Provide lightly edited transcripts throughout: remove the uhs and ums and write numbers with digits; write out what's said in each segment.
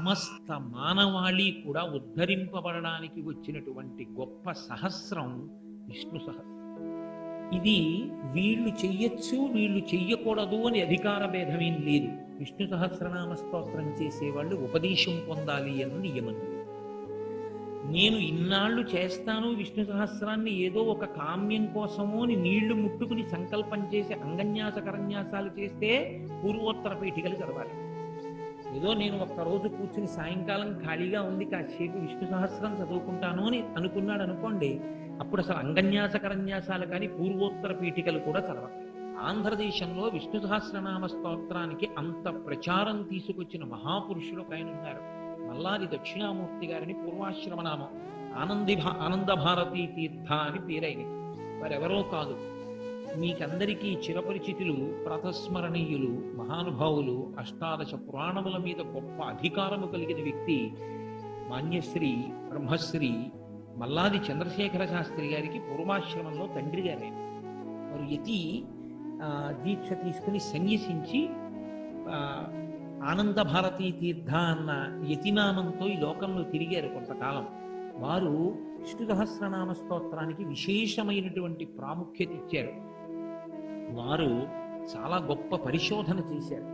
సమస్త మానవాళి కూడా ఉద్ధరింపబడడానికి వచ్చినటువంటి గొప్ప సహస్రం విష్ణు సహస్రం. ఇది వీళ్ళు చెయ్యొచ్చు వీళ్ళు చెయ్యకూడదు అని అధికార భేదమేం లేదు. విష్ణు సహస్రనామ స్తోత్రం చేసేవాళ్ళు ఉపదేశం పొందాలి అన్న నియమం. నేను ఇన్నాళ్ళు చేస్తాను విష్ణు సహస్రాన్ని ఏదో ఒక కామ్యం కోసమో అని నీళ్లు ముట్టుకుని సంకల్పం చేసి అంగన్యాస కరన్యాసాలు చేస్తే పూర్వోత్తర పీఠికలు చదవాలి. ఏదో నేను ఒక్కరోజు కూర్చుని సాయంకాలం ఖాళీగా ఉంది కాసేపు విష్ణు సహస్రం చదువుకుంటాను అని అనుకున్నాడు అనుకోండి, అప్పుడు అసలు అంగన్యాస కరన్యాసాలు కానీ పూర్వోత్తర పీఠికలు కూడా చదవాలి. ఆంధ్రదేశంలో విష్ణు సహస్రనామ స్తోత్రానికి అంత ప్రచారం తీసుకొచ్చిన మహాపురుషులు ఒక ఆయన ఉన్నారు. మల్లాది దక్షిణామూర్తి గారిని పూర్వాశ్రమ నామం ఆనంద భారతీ తీర్థ అని పేరైన వారెవరో కాదు, మీకందరికీ చిరపరిచితులు, ప్రాతస్మరణీయులు, మహానుభావులు, అష్టాదశ పురాణముల మీద గొప్ప అధికారము కలిగిన వ్యక్తి మాన్యశ్రీ బ్రహ్మశ్రీ మల్లాది చంద్రశేఖర శాస్త్రి గారికి పూర్వాశ్రమంలో తండ్రి గారే. వారు యతి దీక్ష తీసుకుని సన్యసించి ఆనంద భారతీ తీర్థ అన్న యతినామంతో ఈ లోకంలో తిరిగారు కొంతకాలం. వారు విష్ణు సహస్రనామ స్తోత్రానికి విశేషమైనటువంటి ప్రాముఖ్యత ఇచ్చారు. వారు చాలా గొప్ప పరిశోధన చేశారు.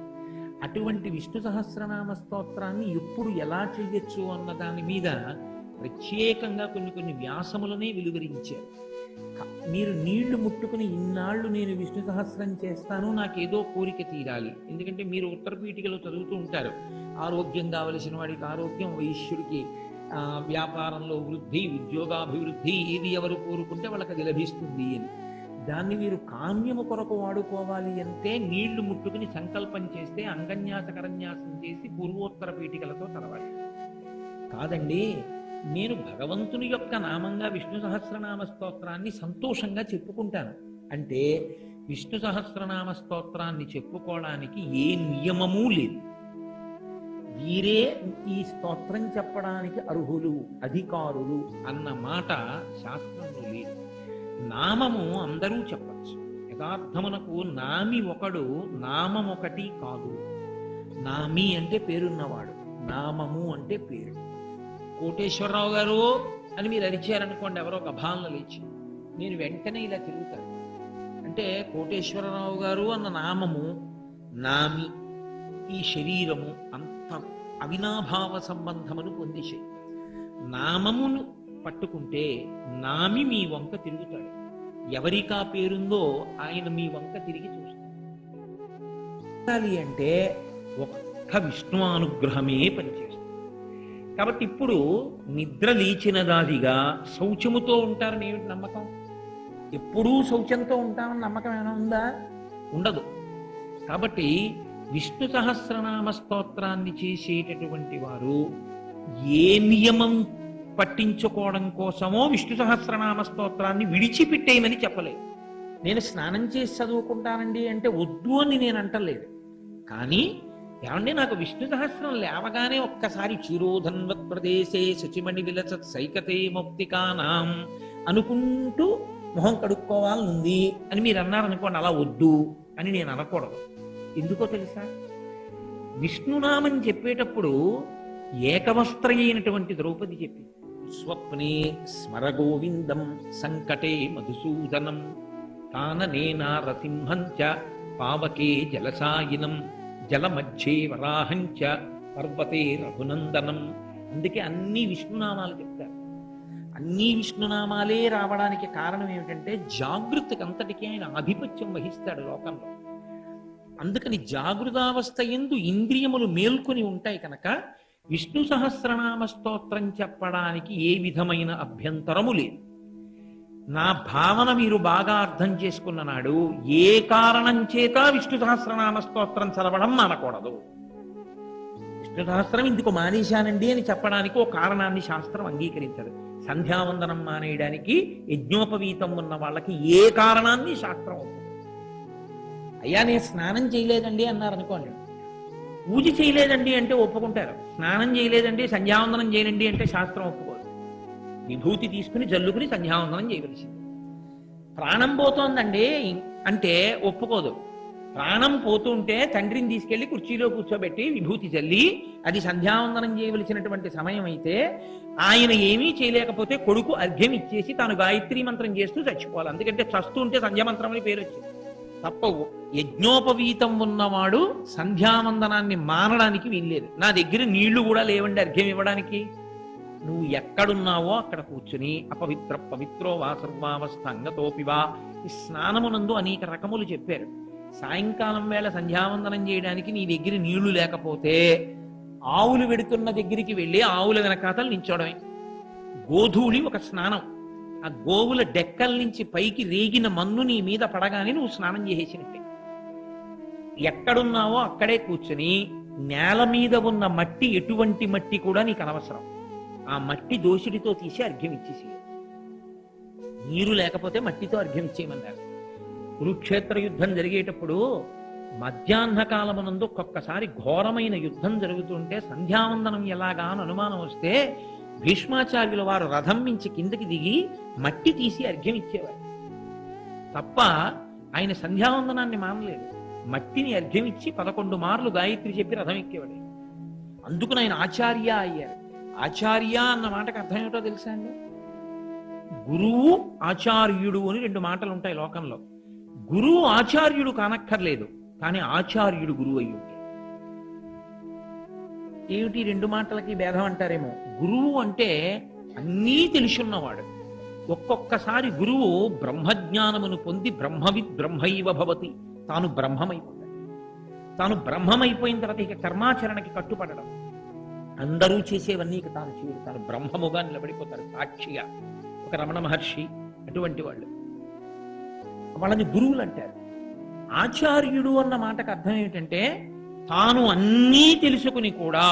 అటువంటి విష్ణు సహస్రనామ స్తోత్రాన్ని ఎప్పుడు ఎలా చెయ్యొచ్చు అన్న దాని మీద ప్రత్యేకంగా కొన్ని వ్యాసములనే వెలువరించారు. మీరు నీళ్లు ముట్టుకుని ఇన్నాళ్ళు నేను విష్ణు సహస్రం చేస్తాను, నాకేదో కోరిక తీరాలి. ఎందుకంటే మీరు ఉత్తరపీఠికలో చదువుతూ ఉంటారు, ఆరోగ్యం కావలసిన వాడికి ఆరోగ్యం, వైశ్యుడికి వ్యాపారంలో వృద్ధి, ఉద్యోగాభివృద్ధి, ఏది ఎవరు కోరుకుంటే వాళ్ళకి అది లభిస్తుంది అని. దాన్ని మీరు కామ్యము కొరకు వాడుకోవాలి అంటే నీళ్లు ముట్టుకుని సంకల్పం చేస్తే అంగన్యాస కరన్యాసం చేసి పూర్వోత్తర పీఠికలతో చదవాలి. కాదండి, నేను భగవంతుని యొక్క నామంగా విష్ణు సహస్రనామ స్తోత్రాన్ని సంతోషంగా చెప్పుకుంటాను అంటే విష్ణు సహస్రనామ స్తోత్రాన్ని చెప్పుకోవడానికి ఏ నియమమూ లేదు. వీరే ఈ స్తోత్రం చెప్పడానికి అర్హులు, అధికారులు అన్న మాట శాస్త్రంలో లేదు. నామము అందరూ చెప్పచ్చు. యథార్థమునకు నామి ఒకడు, నామం ఒకటి కాదు. నామి అంటే పేరున్నవాడు, నామము అంటే పేరు. కోటేశ్వరరావు గారు అని మీరు అరిచారనుకోండి, ఎవరో ఒక భావన లేచి, నేను వెంటనే ఇలా తిరుగుతాను. అంటే కోటేశ్వరరావు గారు అన్న నామము, నామి, ఈ శరీరము అంత అవినాభావ సంబంధమును పొందేసే. నామమును పట్టుకుంటే నామి మీ వంక తిరుగుతాడు. ఎవరికా పేరుందో ఆయన మీ వంక తిరిగి చూస్తాడు. అంటే ఒక్క విష్ణు అనుగ్రహమే పనిచేస్తుంది. కాబట్టి ఇప్పుడు నిద్ర లేచినదాదిగా శౌచముతో ఉంటారని ఏమిటి నమ్మకం? ఎప్పుడూ శౌచంతో ఉంటామని నమ్మకం ఏమైనా ఉందా? ఉండదు. కాబట్టి విష్ణు సహస్రనామ స్తోత్రాన్ని చేసేటటువంటి వారు ఏ నియమం పట్టించుకోవడం కోసమో విష్ణు సహస్రనామ స్తోత్రాన్ని విడిచిపెట్టేయమని చెప్పలేదు. నేను స్నానం చేసి చదువుకుంటానండి అంటే వద్దు అని నేను అంటలేదు. కానీ ఏమంటే నాకు విష్ణు సహస్రం లేవగానే ఒక్కసారి చిరోధన్వత్ ప్రదేశే శుచిమణి విలసత్ సైకతే మౌక్తికానాం అనుకుంటూ మొహం కడుక్కోవాలనుంది అని మీరు అన్నారనుకోండి, అలా వద్దు అని నేను అనకూడదు. ఎందుకో తెలుసా? విష్ణునామం చెప్పేటప్పుడు ఏకవస్త్ర అయినటువంటి ద్రౌపది చెప్పింది, స్వప్నే స్మర గోవిందం సంకటే మధుసూదనం కాననే నారసింహంచ పావకే జలసాయినం జలమధ్యే వరాహంచ పర్వతే రఘునందనం. అందుకే అన్ని విష్ణునామాలు చెప్తారు. అన్ని విష్ణునామాలే రావడానికి కారణం ఏమిటంటే జాగృతికి అంతటికీ ఆయన ఆధిపత్యం వహిస్తాడు లోకంలో. అందుకని జాగృతావస్థ యందు ఇంద్రియములు మేల్కొని ఉంటాయి కనుక విష్ణు సహస్రనామ స్తోత్రం చెప్పడానికి ఏ విధమైన అభ్యంతరము లేదు. నా భావన మీరు బాగా అర్థం చేసుకున్న నాడు ఏ కారణం చేత విష్ణు సహస్రనామ స్తోత్రం చదవడం మానకూడదు. విష్ణు సహస్రం ఇందుకు మానేశానండి అని చెప్పడానికి ఓ కారణాన్ని శాస్త్రం అంగీకరించదు. సంధ్యావందనం మానేయడానికి యజ్ఞోపవీతం ఉన్న వాళ్ళకి ఏ కారణాన్ని శాస్త్రం ఒప్పుకోదు. అయ్యా నేను స్నానం చేయలేదండి అన్నారనుకోండి, పూజ చేయలేదండి అంటే ఒప్పుకుంటారు. స్నానం చేయలేదండి, సంధ్యావందనం చేయనండి అంటే శాస్త్రం ఒప్పుకోదు. విభూతి తీసుకుని జల్లుకుని సంధ్యావందనం చేయవలసింది. ప్రాణం పోతోందండి అంటే ఒప్పుకోదు. ప్రాణం పోతుంటే తండ్రిని తీసుకెళ్లి కుర్చీలో కూర్చోబెట్టి విభూతి చల్లి, అది సంధ్యావందనం చేయవలసినటువంటి సమయం అయితే ఆయన ఏమీ చేయలేకపోతే కొడుకు అర్ఘ్యం ఇచ్చేసి తాను గాయత్రీ మంత్రం చేస్తూ చచ్చిపోవాలి. ఎందుకంటే చస్తూ ఉంటే సంధ్యామంత్రం అని పేరు వచ్చింది. తప్పవు. యజ్ఞోపవీతం ఉన్నవాడు సంధ్యావందనాన్ని మానడానికి వీల్లేదు. నా దగ్గర నీళ్లు కూడా లేవండి అర్ఘ్యం ఇవ్వడానికి. నువ్వు ఎక్కడున్నావో అక్కడ కూర్చుని అపవిత్ర పవిత్రో వా సర్వావస్థంగతోపివా, ఈ స్నానమునందు అనేక రకములు చెప్పారు. సాయంకాలం వేళ సంధ్యావందనం చేయడానికి నీ దగ్గర నీళ్లు లేకపోతే ఆవులు వెడుతున్న దగ్గరికి వెళ్ళి ఆవుల వెనకాతలు నించోడమే. గోధూళి ఒక స్నానం. ఆ గోవుల డెక్కల నుంచి పైకి రేగిన మన్ను నీ మీద పడగానే నువ్వు స్నానం చేసేసినట్టే. ఎక్కడున్నావో అక్కడే కూర్చుని నేల మీద ఉన్న మట్టి ఎటువంటి మట్టి కూడా నీకు అనవసరం. ఆ మట్టి దోషుడితో తీసి అర్ఘ్యం ఇచ్చేసి, నీరు లేకపోతే మట్టితో అర్ఘ్యం ఇచ్చేయమన్నారు. కురుక్షేత్ర యుద్ధం జరిగేటప్పుడు మధ్యాహ్న కాలమునందు ఒక్కొక్కసారి ఘోరమైన యుద్ధం జరుగుతుంటే సంధ్యావందనం ఎలాగా అని అనుమానం వస్తే భీష్మాచార్యుల వారు రథం మించి కిందకి దిగి మట్టి తీసి అర్ఘ్యం ఇచ్చేవారు తప్ప ఆయన సంధ్యావందనాన్ని మానలేదు. మట్టిని అర్ఘ్యం ఇచ్చి 11 మార్లు గాయత్రి చెప్పి రథం ఎక్కేవాడు. అందుకుని ఆయన ఆచార్య అయ్యారు. ఆచార్య అన్న మాటకు అర్థం ఏమిటో తెలుసా అండి? గురువు ఆచార్యుడు అని 2 మాటలు ఉంటాయి లోకంలో. గురువు ఆచార్యుడు కానక్కర్లేదు, కానీ ఆచార్యుడు గురువు అయి ఉంటాడు. ఏమిటి 2 మాటలకి భేదం అంటారేమో. గురువు అంటే అన్నీ తెలుసున్నవాడు. ఒక్కొక్కసారి గురువు బ్రహ్మజ్ఞానమును పొంది బ్రహ్మవిద్ బ్రహ్మైవ భవతి, తాను బ్రహ్మమైపోతాడు. తాను బ్రహ్మమైపోయిన తర్వాత ఇక కర్మాచరణకి కట్టుపడడం, అందరూ చేసేవన్నీ ఇక తాను చేయడు, తాను బ్రహ్మముగా నిలబడిపోతాడు సాక్షిగా. ఒక రమణ మహర్షి అటువంటి వాళ్ళు, వాళ్ళని గురువులు అంటారు. ఆచార్యుడు అన్న మాటకు అర్థం ఏమిటంటే తాను అన్నీ తెలుసుకుని కూడా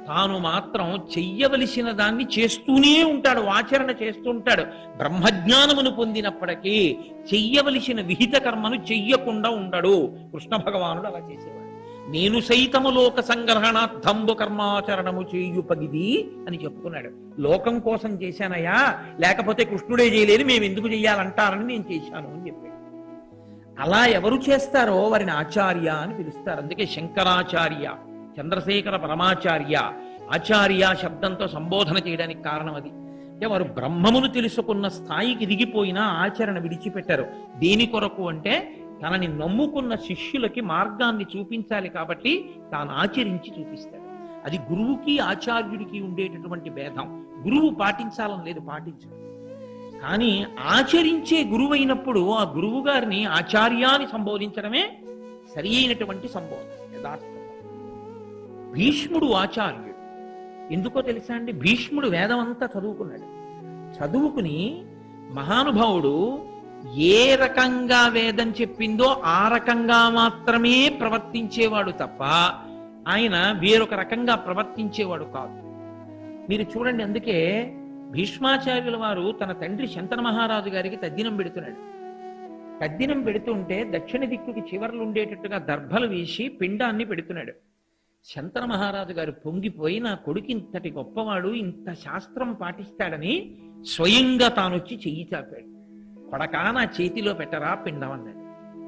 తాను మాత్రం చెయ్యవలసిన దాన్ని చేస్తూనే ఉంటాడు, ఆచరణ చేస్తూ ఉంటాడు. బ్రహ్మజ్ఞానమును పొందినప్పటికీ చెయ్యవలసిన విహిత కర్మను చెయ్యకుండా ఉండడు. కృష్ణ భగవానుడు అలా చేసేవాడు. నేను సైతము లోక సంగ్రహణార్థంబు కర్మాచరణము చేయుపగిది అని చెప్పుకున్నాడు. లోకం కోసం చేశానయ్యా, లేకపోతే కృష్ణుడే చేయలేదు, మేము ఎందుకు చెయ్యాలంటారని నేను చేశాను అని చెప్పాడు. అలా ఎవరు చేస్తారో వారిని ఆచార్య అని పిలుస్తారు. అందుకే శంకరాచార్య, చంద్రశేఖర పరమాచార్య, ఆచార్య శబ్దంతో సంబోధన చేయడానికి కారణం అది. అంటే వారు బ్రహ్మమును తెలుసుకున్న స్థాయికి దిగిపోయినా ఆచరణ విడిచిపెట్టారు. దేని కొరకు అంటే తనని నమ్ముకున్న శిష్యులకి మార్గాన్ని చూపించాలి కాబట్టి తాను ఆచరించి చూపిస్తాడు. అది గురువుకి ఆచార్యుడికి ఉండేటటువంటి భేదం. గురువు పాటించాలని లేదు, పాటించాలి. కానీ ఆచరించే గురువు అయినప్పుడు ఆ గురువు గారిని ఆచార్యాన్ని సంబోధించడమే సరి అయినటువంటి సంబోధన, యథార్థం. భీష్ముడు ఆచార్యుడు. ఎందుకో తెలుసా అండి? భీష్ముడు వేదం అంతా చదువుకున్నాడు. చదువుకుని మహానుభావుడు ఏ రకంగా వేదం చెప్పిందో ఆ రకంగా మాత్రమే ప్రవర్తించేవాడు తప్ప ఆయన వేరొక రకంగా ప్రవర్తించేవాడు కాదు. మీరు చూడండి, అందుకే భీష్మాచార్యుల వారు తన తండ్రి శంతన మహారాజు గారికి తద్దినం పెడుతున్నాడు. తద్దినం పెడుతుంటే దక్షిణ దిక్కుకి చివర్లు ఉండేటట్టుగా దర్భలు వేసి పిండాన్ని పెడుతున్నాడు. శంతన మహారాజు గారు పొంగిపోయి, నా కొడుకు ఇంతటి గొప్పవాడు, ఇంత శాస్త్రం పాటిస్తాడని స్వయంగా తానొచ్చి చెయ్యి చాపాడు. కొడకా నా చేతిలో పెట్టరా పిండం అన్నాడు.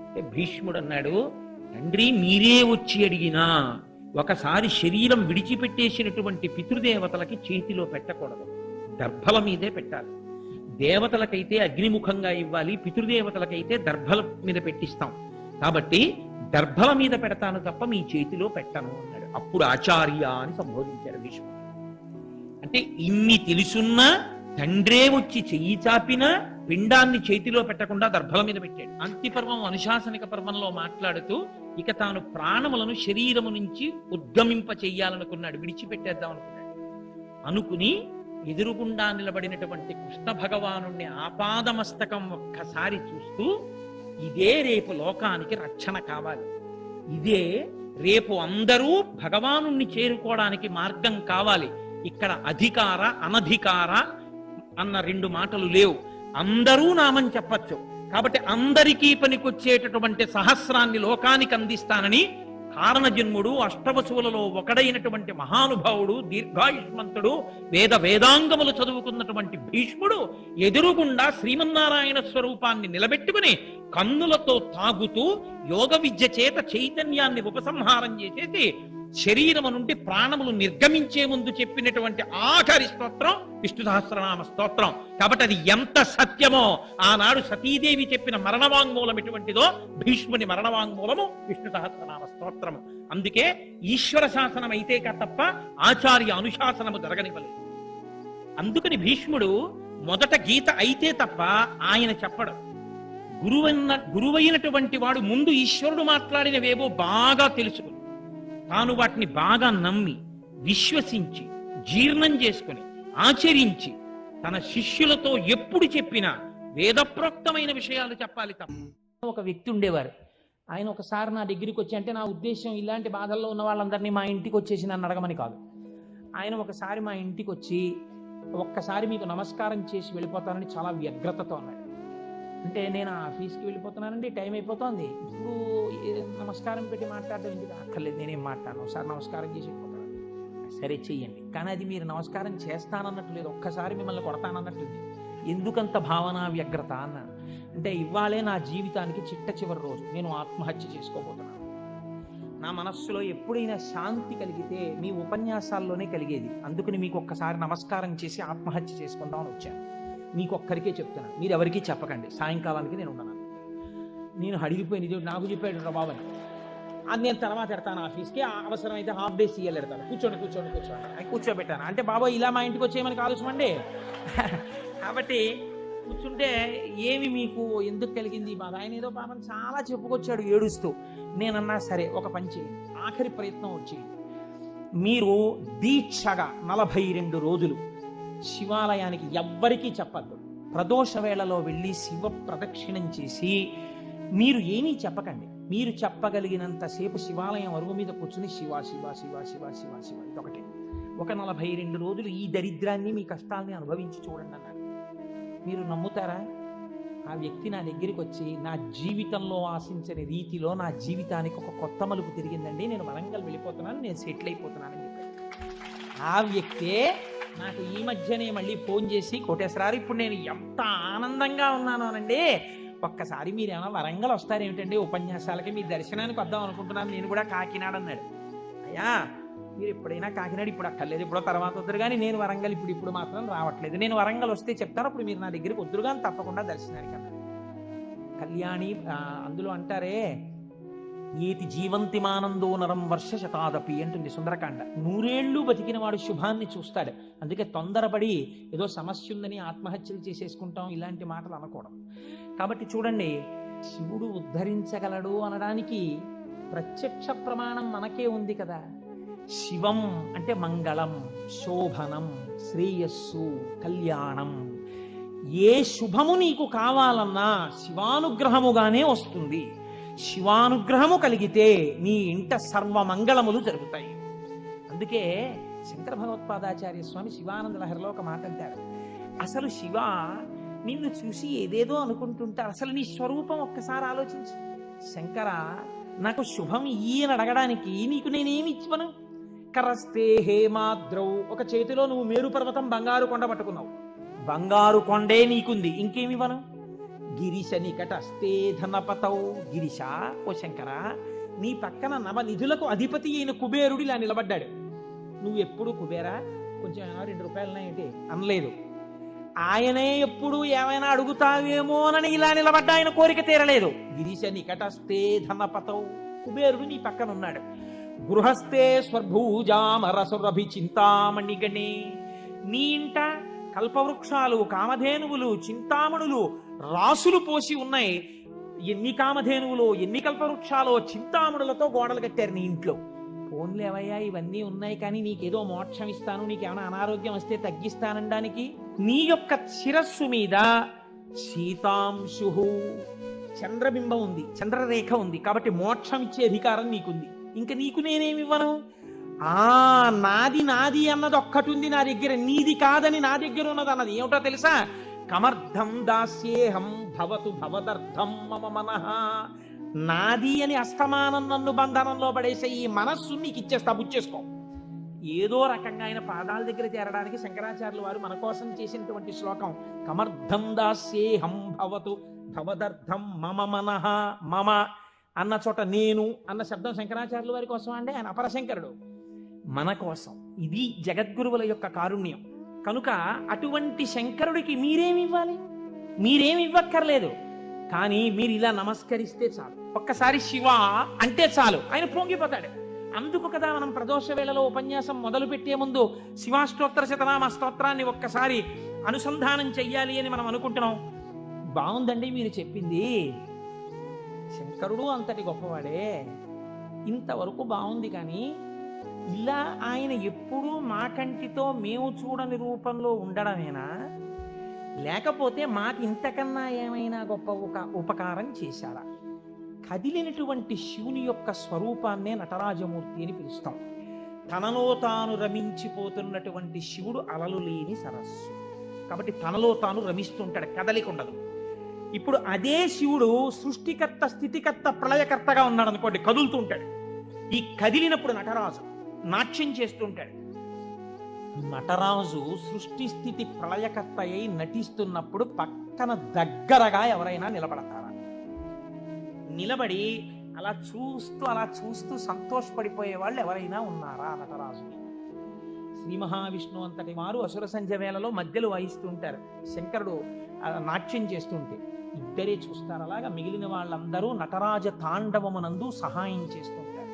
అంటే భీష్ముడు అన్నాడు, తండ్రి మీరే వచ్చి అడిగినా ఒకసారి శరీరం విడిచిపెట్టేసినటువంటి పితృదేవతలకి చేతిలో పెట్టకూడదు, దర్భల మీదే పెట్టాలి. దేవతలకైతే అగ్నిముఖంగా ఇవ్వాలి, పితృదేవతలకైతే దర్భల మీద పెట్టిస్తాం. కాబట్టి దర్భల మీద పెడతాను తప్ప మీ చేతిలో పెట్టను అన్నాడు. అప్పుడు ఆచార్య అని సంబోధించారు భీష్ముడు. అంటే ఇన్ని తెలుసున్నా తండ్రే వచ్చి చెయ్యి చాపినా పిండాన్ని చేతిలో పెట్టకుండా దర్భల మీద పెట్టాడు. అంతిపర్వం అనుశాసనిక పర్వంలో మాట్లాడుతూ ఇక తాను ప్రాణములను శరీరము నుంచి ఉద్గమింప చెయ్యాలనుకున్నాడు, విడిచిపెట్టేద్దాం అనుకున్నాడు. అనుకుని ఎదురుగుండా నిలబడినటువంటి కృష్ణ భగవానుణ్ణి ఆపాదమస్తకం ఒక్కసారి చూస్తూ, ఇదే రేపు లోకానికి రక్షణ కావాలి, ఇదే రేపు అందరూ భగవానుణ్ణి చేరుకోవడానికి మార్గం కావాలి. ఇక్కడ అధికార అనధికార అన్న 2 మాటలు లేవు. అందరూ నామం చెప్పచ్చు. కాబట్టి అందరికీ పనికొచ్చేటటువంటి సహస్రాన్ని లోకానికి అందిస్తానని కారణజన్ముడు, అష్టవసువులలో ఒకడైనటువంటి మహానుభావుడు, దీర్ఘాయుష్మంతుడు, వేదాంగములు చదువుకున్నటువంటి భీష్ముడు ఎదురుగుండా శ్రీమన్నారాయణ స్వరూపాన్ని నిలబెట్టుకుని కన్నులతో తాగుతూ యోగ విద్య చేత చైతన్యాన్ని ఉపసంహారం చేసేసి శరీరము నుండి ప్రాణములు నిర్గమించే ముందు చెప్పినటువంటి ఆఖరి స్తోత్రం విష్ణు సహస్రనామ స్తోత్రం. కాబట్టి అది ఎంత సత్యమో, ఆనాడు సతీదేవి చెప్పిన మరణవాంగ్మూలం ఎటువంటిదో భీష్ముని మరణవాంగ్మూలము విష్ణు సహస్రనామ స్తోత్రము. అందుకే ఈశ్వర శాసనం అయితే తప్ప ఆచార్య అనుశాసనము జరగనివ్వలేదు. అందుకని భీష్ముడు మొదట గీత అయితే తప్ప ఆయన చెప్పడం. గురువైనటువంటి వాడు ముందు ఈశ్వరుడు మాట్లాడినవేవో బాగా తెలుసుకుని తాను వాటిని బాగా నమ్మి విశ్వసించి జీర్ణం చేసుకుని ఆచరించి తన శిష్యులతో ఎప్పుడు చెప్పినా వేదప్రోక్తమైన విషయాలు చెప్పాలి తప్ప. ఒక వ్యక్తి ఉండేవారు. ఆయన ఒకసారి నా దగ్గరికి వచ్చి, అంటే నా ఉద్దేశం ఇలాంటి బాధల్లో ఉన్న వాళ్ళందరినీ మా ఇంటికి వచ్చేసి నన్ను అడగమని కాదు. ఆయన ఒకసారి మా ఇంటికి వచ్చి ఒక్కసారి మీకు నమస్కారం చేసి వెళ్ళిపోతానని చాలా వ్యగ్రతతో అన్నాడు. అంటే నేను ఆఫీస్కి వెళ్ళిపోతున్నానండి, టైం అయిపోతుంది, ఇప్పుడు నమస్కారం పెట్టి మాట్లాడడం ఎందుకు? అక్కర్లేదు, నేనేం మాట్లాడను, ఒకసారి నమస్కారం చేసి వెళ్ళిపోతాను. సరే చెయ్యండి, కానీ అది మీరు నమస్కారం చేస్తానన్నట్టు లేదు, ఒక్కసారి మిమ్మల్ని కొడతానన్నట్టు. ఎందుకంత భావన వ్యగ్రత అన్నాను. అంటే ఇవాళే నా జీవితానికి చిట్ట చివరి రోజు, నేను ఆత్మహత్య చేసుకోబోతున్నాను. నా మనస్సులో ఎప్పుడైనా శాంతి కలిగితే మీ ఉపన్యాసాల్లోనే కలిగేది. అందుకని మీకు ఒక్కసారి నమస్కారం చేసి ఆత్మహత్య చేసుకుందామని వచ్చాను. మీకు ఒక్కరికే చెప్తున్నాను, మీరు ఎవరికీ చెప్పకండి, సాయంకాలానికి నేను ఉన్నాను. నేను అడిగిపోయింది, ఇది నాకు చెప్పాడు బాబని. అది నేను తర్వాత ఎడతాను ఆఫీస్కి, అవసరమైతే హాఫ్ డే సీఎల్ ఎడతాను, కూర్చోండి కూర్చోబెట్టాను. అంటే బాబా ఇలా మా ఇంటికి వచ్చేయమని ఆలోచమండి. కాబట్టి కూర్చుంటే ఏమి మీకు ఎందుకు కలిగింది బాధ? ఆయన ఏదో పాపం చాలా చెప్పుకొచ్చాడు ఏడుస్తూ. నేనన్నా సరే ఒక పని చేయండి, ఆఖరి ప్రయత్నం వచ్చి మీరు దీక్షగా 42 రోజులు శివాలయానికి ఎవ్వరికీ చెప్పద్దు. ప్రదోష వేళలో వెళ్ళి శివ ప్రదక్షిణం చేసి మీరు ఏమీ చెప్పకండి. మీరు చెప్పగలిగినంతసేపు శివాలయం అరుగు మీద కూర్చుని శివ శివ శివ శివ శివ శివ ఇదొకటి. ఒక 42 రోజులు ఈ దరిద్రాన్ని, మీ కష్టాల్ని అనుభవించి చూడండి అన్నారు. మీరు నమ్ముతారా? ఆ వ్యక్తి నా దగ్గరికి వచ్చి నా జీవితంలో ఆశించని రీతిలో నా జీవితానికి ఒక కొత్త మలుపు తిరిగిందండి, నేను వరంగల్ వెళ్ళిపోతున్నాను, నేను సెటిల్ అయిపోతున్నానని చెప్పాను. ఆ వ్యక్తే నాకు ఈ మధ్యనే మళ్ళీ ఫోన్ చేసి, కోటేశ్వరారు ఇప్పుడు నేను ఎంత ఆనందంగా ఉన్నాను అనండి, ఒక్కసారి మీరు ఏమైనా వరంగల్ వస్తారేమిటండి ఉపన్యాసాలకి, మీ దర్శనానికి వద్దాం అనుకుంటున్నాను, నేను కూడా కాకినాడ అన్నాడు. అయ్యా మీరు ఎప్పుడైనా కాకినాడ ఇప్పుడు అక్కర్లేదు, ఇప్పుడు తర్వాత వద్దరు, కానీ నేను వరంగల్ ఇప్పుడు మాత్రం రావట్లేదు, నేను వరంగల్ వస్తే చెప్తాను, అప్పుడు మీరు నా దగ్గరికి వద్దురు కానీ తప్పకుండా దర్శనానికి అన్నాడు. కళ్యాణి అందులో అంటారే, ఏతి జీవంతిమానందో నరం వర్ష శతాదపి అంటుంది సుందరకాండ. 100 ఏళ్ళు బతికిన వాడు శుభాన్ని చూస్తాడు. అందుకే తొందరపడి ఏదో సమస్య ఉందని ఆత్మహత్యలు చేసేసుకుంటాం, ఇలాంటి మాటలు అనకూడదు. కాబట్టి చూడండి, శివుడు ఉద్ధరించగలడు అనడానికి ప్రత్యక్ష ప్రమాణం మనకే ఉంది కదా. శివం అంటే మంగళం, శోభనం, శ్రేయస్సు, కళ్యాణం. ఏ శుభము నీకు కావాలన్నా శివానుగ్రహముగానే వస్తుంది. శివానుగ్రహము కలిగితే నీ ఇంట సర్వమంగళములు జరుగుతాయి. అందుకే శంకర భగవత్పాదాచార్య స్వామి శివానంద లహరిలో ఒక మాట అంటారు, అసలు శివ నిన్ను చూసి ఏదేదో అనుకుంటుంటారు, అసలు నీ స్వరూపం ఒక్కసారి ఆలోచించు. శంకర, నాకు శుభం ఈయన అడగడానికి నీకు నేనేమి ఇచ్చివను? కరస్తే హేమాద్రౌ, ఒక చేతిలో నువ్వు మేరు పర్వతం బంగారు కొండ పట్టుకున్నావు, బంగారు కొండే నీకుంది, ఇంకేమివ్వను? గిరిశ నికటస్తే ధనపతౌ, గిరిశ ఓ శంకర, నీ పక్కన నవనిధులకు అధిపతి అయిన కుబేరుడు ఇలా నిలబడ్డాడు, నువ్వు ఎప్పుడు కుబేరా కొంచెం 2 రూపాయలున్నాయేంటి అనలేదు. ఆయనే ఎప్పుడు ఏమైనా అడుగుతావేమోనని ఇలా నిలబడ్డా, ఆయన కోరిక తీరలేదు. గిరిశ నికటస్తే ధనపతౌ, కుబేరుడు నీ పక్కన ఉన్నాడు. గృహస్థే స్వర్భూజామరసురభి చింతామణిగణే, నీ ఇంట కల్పవృక్షాలు, కామధేనువులు, చింతామణులు రాసులు పోసి ఉన్నాయి. ఎన్ని కామధేనువులు, ఎన్ని కల్పవృక్షాలో, చింతామణులతో గోడలు కట్టారు నీ ఇంట్లో. పోన్లేవయ్యా ఇవన్నీ ఉన్నాయి, కానీ నీకేదో మోక్షం ఇస్తాను, నీకేమైనా అనారోగ్యం వస్తే తగ్గిస్తానడానికి నీ యొక్క శిరస్సు మీద సీతాంశు చంద్రబింబం ఉంది, చంద్రరేఖ ఉంది, కాబట్టి మోక్షం ఇచ్చే అధికారం నీకుంది. ఇంక నీకు నేనేమివ్వను? నాది నాది అన్నది ఒక్కటి ఉంది నా దగ్గర, నీది కాదని నా దగ్గర ఉన్నది అన్నది ఏమిటో తెలుసా? కమర్థం దాస్యేహం భవతు భవదర్థం మమ మనః. నాది అని అస్తమానం నన్ను బంధనంలో పడేసే ఈ మనస్సు నీకు ఇచ్చేస్తా, బుచ్చేసుకో. ఏదో రకంగా ఆయన పాదాల దగ్గర చేరడానికి శంకరాచార్యులు వారు మన కోసం చేసినటువంటి శ్లోకం కమర్థం దాస్యేహం భవతు భవదర్థం మమ మనః మమ అన్న చోట నేను అన్న శబ్దం శంకరాచార్యుల వారి కోసం అండి, ఆయన అపరశంకరుడు మన కోసం. ఇది జగద్గురువుల యొక్క కారుణ్యం. కనుక అటువంటి శంకరుడికి మీరేమి ఇవ్వాలి? మీరేమి ఇవ్వక్కర్లేదు. కానీ మీరు ఇలా నమస్కరిస్తే చాలు, ఒక్కసారి శివ అంటే చాలు, ఆయన పొంగిపోతాడు. అందుకు కదా మనం ప్రదోష వేళలో ఉపన్యాసం మొదలు పెట్టే ముందు శివాష్టోత్తర శతనామ స్తోత్రాన్ని ఒక్కసారి అనుసంధానం చెయ్యాలి అని మనం అనుకుంటున్నాం. బాగుందండి మీరు చెప్పింది, శంకరుడు అంతటి గొప్పవాడే, ఇంతవరకు బాగుంది. కానీ ఇలా ఆయన ఎప్పుడూ మా కంటితో మేము చూడని రూపంలో ఉండడమేనా, లేకపోతే మాకు ఇంతకన్నా ఏమైనా గొప్ప ఉపకారం చేశారా? కదిలినటువంటి శివుని యొక్క స్వరూపాన్నే నటరాజమూర్తి అని పిలుస్తాం. తనలో తాను రమించిపోతున్నటువంటి శివుడు అలలు లేని సరస్సు కాబట్టి తనలో తాను రమిస్తుంటాడు, కదలిక ఉండదు. ఇప్పుడు అదే శివుడు సృష్టికర్త, స్థితికర్త, ప్రళయకర్తగా ఉన్నాడు అనుకోండి, కదులుతుంటాడు. ఈ కదిలినప్పుడు నటరాజు నాట్యం చేస్తుంటాడు. నటరాజు సృష్టి స్థితి ప్రళయకర్త అయి నటిస్తున్నప్పుడు పక్కన దగ్గరగా ఎవరైనా నిలబడతారా? నిలబడి అలా చూస్తూ సంతోషపడిపోయే వాళ్ళు ఎవరైనా ఉన్నారా నటరాజుని? శ్రీ మహావిష్ణువు అంతటి వారు అసుర సంధ్య వేళలో మధ్యలో వాయిస్తుంటారు, శంకరుడు నాట్యం చేస్తుంటే ఇద్దరే చూస్తారు. అలాగా మిగిలిన వాళ్ళందరూ నటరాజ తాండవమునందు సహాయం చేస్తుంటారు.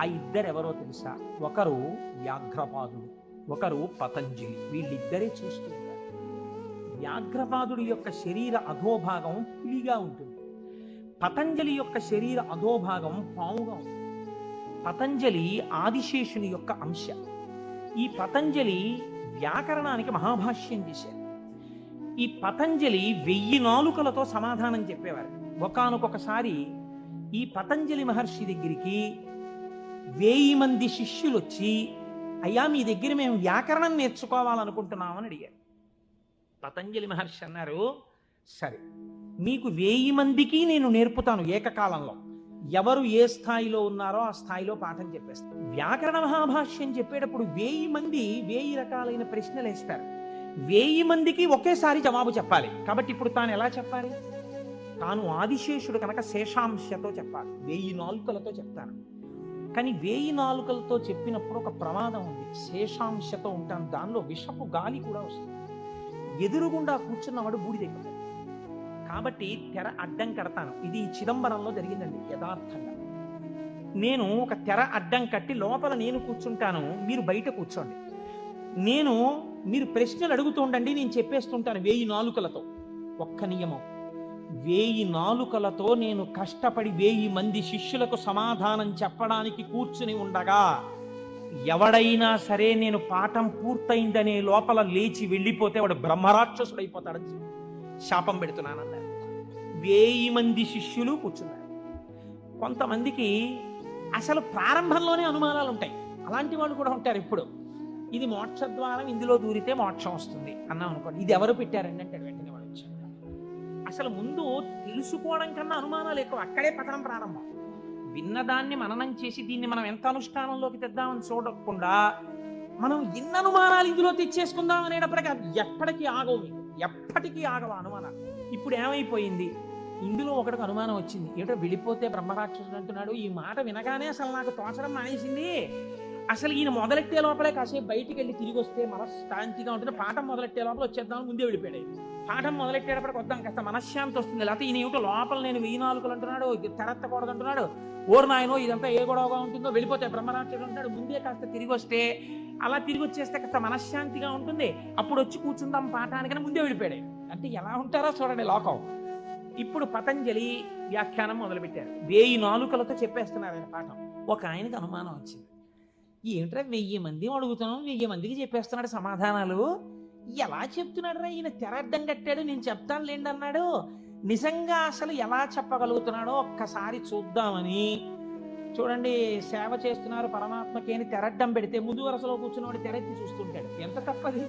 ఆ ఇద్దరెవరో తెలుసా? ఒకరు వ్యాఘ్రపాదుడు, ఒకరు పతంజలి. వీళ్ళిద్దరే చూస్తుంటారు. వ్యాఘ్రపాదుడి యొక్క శరీర అధోభాగం పులిగా ఉంటుంది, పతంజలి యొక్క శరీర అధోభాగం పావుగా ఉంటుంది. పతంజలి ఆదిశేషుని యొక్క అంశ. ఈ పతంజలి వ్యాకరణానికి మహాభాష్యం చేశారు. ఈ పతంజలి 1000 నాలుకలతో సమాధానం చెప్పేవారు. ఒకానొకసారి ఈ పతంజలి మహర్షి దగ్గరికి 1000 మంది శిష్యులు వచ్చి, అయ్యా మీ దగ్గర మేము వ్యాకరణం నేర్చుకోవాలనుకుంటున్నామని అడిగారు. పతంజలి మహర్షి అన్నారు, సరే మీకు 1000 మందికి నేను నేర్పుతాను ఏకకాలంలో. ఎవరు ఏ స్థాయిలో ఉన్నారో ఆ స్థాయిలో పాఠం చెప్పేస్తారు. వ్యాకరణ మహాభాష్యం చెప్పేటప్పుడు 1000 మంది 1000 రకాలైన ప్రశ్నలు వేస్తారు. 1000 మందికి ఒకేసారి జవాబు చెప్పాలి. కాబట్టి ఇప్పుడు తాను ఎలా చెప్పాలి? తాను ఆదిశేషుడు కనుక శేషాంశతో చెప్పాలి, 1000 నాలుకలతో చెప్తాను. కానీ 1000 నాలుకలతో చెప్పినప్పుడు ఒక ప్రమాదం ఉంది. శేషాంశతో ఉంటాను, దానిలో విషపు గాలి కూడా వస్తుంది. ఎదురుగుండా కూర్చున్నవాడు బూడిదెక్కుతాడు. కాబట్టి తెర అడ్డం కడతాను. ఇది చిదంబరంలో జరిగిందండి యథార్థంగా. నేను ఒక తెర అడ్డం కట్టి లోపల నేను కూర్చుంటాను, మీరు బయట కూర్చోండి. మీరు ప్రశ్నలు అడుగుతుండండి, నేను చెప్పేస్తుంటాను 1000 నాలుకలతో. ఒక్క నియమం, 1000 నాలుకలతో నేను కష్టపడి 1000 మంది శిష్యులకు సమాధానం చెప్పడానికి కూర్చుని ఉండగా ఎవడైనా సరే నేను పాఠం పూర్తయిందనే లోపల లేచి వెళ్ళిపోతే వాడు బ్రహ్మరాక్షసుడైపోతాడని శాపం పెడుతున్నానన్నారు. 1000 మంది శిష్యులు కూర్చున్నారు. కొంతమందికి అసలు ప్రారంభంలోనే అనుమానాలు ఉంటాయి, అలాంటి వాళ్ళు కూడా ఉంటారు. ఇప్పుడు ఇది మోక్షద్వారం, ఇందులో దూరితే మోక్షం వస్తుంది అన్నాం అనుకోండి, ఇది ఎవరు పెట్టారండి అంటే వెంటనే వాళ్ళు వచ్చారు. అసలు ముందు తెలుసుకోవడం కన్నా అనుమానాలు ఎక్కువ, అక్కడే పతనం ప్రారంభం. విన్నదాన్ని మననం చేసి దీన్ని మనం ఎంత అనుష్ఠానంలోకి తెద్దామని చూడకుండా మనం ఎన్ని అనుమానాలు ఇందులో తెచ్చేసుకుందాం అనేటప్పటికీ అది ఎప్పటికీ ఆగవు, మీకు ఎప్పటికీ ఆగవు అనుమానాలు. ఇప్పుడు ఏమైపోయింది, ఇందులో ఒకటికి అనుమానం వచ్చింది, ఏమిటో వెళ్ళిపోతే బ్రహ్మరాక్షసుడు అంటున్నాడు. ఈ మాట వినగానే అసలు నాకు తోచడం మానేసింది. అసలు ఈయన మొదలెట్టే లోపలే కాసేపు బయటికి వెళ్ళి తిరిగి వస్తే మనశ్శాంతిగా ఉంటుంది. పాఠం మొదలెట్టే లోపల వచ్చేద్దామని ముందే వెళ్ళిపోయాడు. పాఠం మొదలెట్టేటప్పటికి వద్దాం, కాస్త మనశ్శాంతి వస్తుంది. లేకపోతే ఈయన ఏమిటో లోపల నేను 1000 నాలుకలు అంటున్నాడు, తెరత్తకూడదు అంటున్నాడు, ఓరు నాయనో ఇదంతా ఏ గొడవగా ఉంటుందో, వెళ్ళిపోతే బ్రహ్మరాక్షసుడు అంటాడు. ముందే కాస్త తిరిగి వస్తే, అలా తిరిగి వచ్చేస్తే కాస్త మనశ్శాంతిగా ఉంటుంది, అప్పుడు వచ్చి కూర్చుందాం పాఠానికని ముందే వెళ్ళిపోయాడు. అంటే ఎలా ఉంటారో చూడండి లోకం. ఇప్పుడు పతంజలి వ్యాఖ్యానం మొదలుపెట్టారు, 1000 నాలుకలతో చెప్పేస్తున్నారు ఆయన పాఠం. ఒక ఆయనకి అనుమానం వచ్చింది, ఏమిట్రా 1000 మంది అడుగుతున్నాం, 1000 మందికి చెప్పేస్తున్నాడు సమాధానాలు, ఎలా చెప్తున్నాడు రా ఈయన? తెర అడ్డం కట్టాడు, నేను చెప్తాను లేండి అన్నాడు. నిజంగా అసలు ఎలా చెప్పగలుగుతున్నాడో ఒక్కసారి చూద్దామని. చూడండి, సేవ చేస్తున్నారు పరమాత్మకి అని తెరడ్డం పెడితే ముందు వరుసలో కూర్చున్నవాడు తెరెత్తి చూస్తుంటాడు, ఎంత తప్పది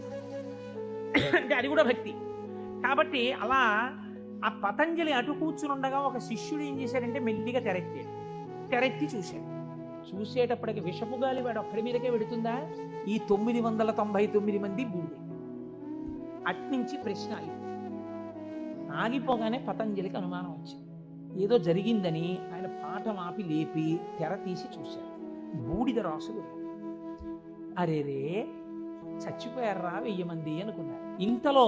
అంటే అది కూడా భక్తి. కాబట్టి అలా ఆ పతంజలి అటు కూర్చునుండగా ఒక శిష్యుడు ఏం చేశాడంటే మెల్లిగా తెరెత్తాడు. తెరెత్తి చూశాడు. చూసేటప్పటికి విషపు గాలి వాడు ఒక్కడి మీదకే వెడుతుందా? ఈ 999 మంది బూడిదే. అట్నుంచి ప్రశ్న ఆగిపోగానే పతంజలికి అనుమానం వచ్చింది. ఏదో జరిగిందని ఆయన పాఠం ఆపి లేపి తెర తీసి చూశాడు. బూడిద రాసులు. అరేరే, చచ్చిపోయారా 1000 మంది అనుకున్నారు. ఇంతలో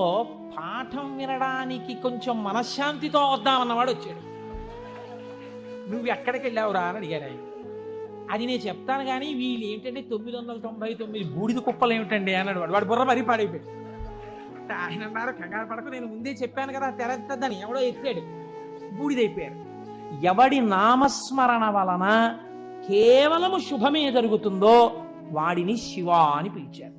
పాఠం వినడానికి కొంచెం మనశ్శాంతితో వద్దామన్నవాడు వచ్చాడు. నువ్వు ఎక్కడికి వెళ్ళావురా అని అడిగాడు ఆయన. అది నేను చెప్తాను కానీ వీళ్ళు ఏంటంటే 999 బూడిద కుప్పలు ఏమిటండి అన్నాడు. వాడు బుర్ర మరీ పాడైపోయాడు. ఆయన అన్నారు, కంగారు పడకు, నేను ముందే చెప్పాను కదా తెరద్దని. ఎవడో ఎత్తాడు, బూడిదైపోయారు. ఎవడి నామస్మరణ వలన కేవలము శుభమే జరుగుతుందో వాడిని శివ అని పిలిచారు.